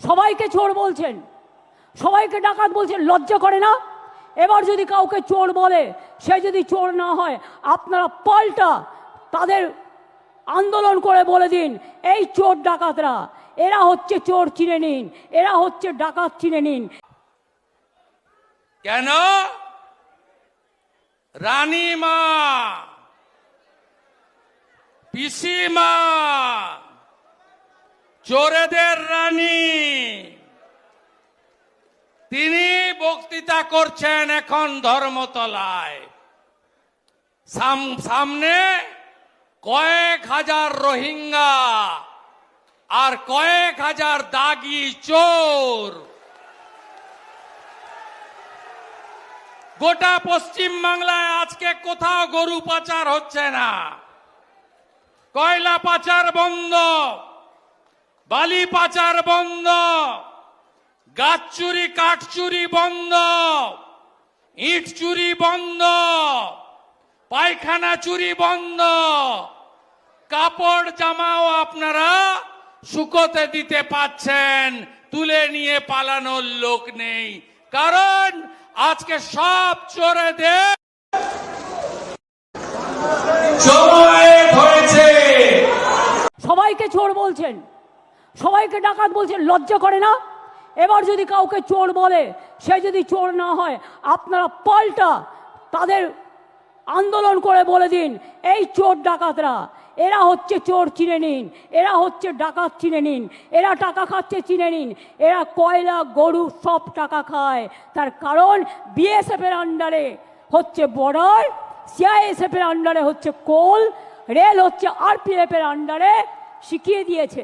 সবাইকে চোর বলছেন, সবাইকে ডাকাত বলছেন, লজ্জা করে না? এবার যদি কাউকে চোর বলে, সে যদি চোর না হয়, আপনারা পাল্টা তাদের আন্দোলন করে বলে দিন, এই চোর ডাকাতরা, এরা হচ্ছে চোর, চিনে নিন, এরা হচ্ছে ডাকাত, চিনে নিন। কেন? রানীমা, পিসিমা, চোরেদের রানী, তিনি বক্তৃতা করছেন এখন ধর্মতলায়। সামনে কয়েক হাজার রোহিঙ্গা আর কয়েক হাজার দাগি চোর। গোটা পশ্চিম বাংলায় আজকে কোথাও গরু পাচার হচ্ছে না, কয়লা পাচার বন্ধ, বালি পাচার বন্ধ, গাছ চুরি কাঠ চুরি বন্ধ, ইট চুরি বন্ধ, পায়খানা চুরি বন্ধ, কাপড় জামাও আপনারা শুকোতে দিতে পাচ্ছেন, তুলে নিয়ে পালানোর লোক নেই। কারণ আজকে সব চোরেদের সময় হয়েছে। সবাইকে চোর বলছেন, সবাইকে ডাকাত বলছেন, লজ্জা করে না? এবার যদি কাউকে চোর বলে, সে যদি চোর না হয়, আপনারা পাল্টা তাদের আন্দোলন করে বলে দিন, এই চোর ডাকাতরা, এরা হচ্ছে চোর, চিনে নিন, এরা হচ্ছে ডাকাত, চিনে নিন, এরা টাকা খাচ্ছে, চিনে নিন, এরা কয়লা গরু সব টাকা খায়। তার কারণ বিএসএফ এর আন্ডারে হচ্ছে বর্ডার, সিআইএসএফ এর আন্ডারে হচ্ছে কোল, রেল হচ্ছে আরপিএফ এর আন্ডারে, শিখিয়ে দিয়েছে।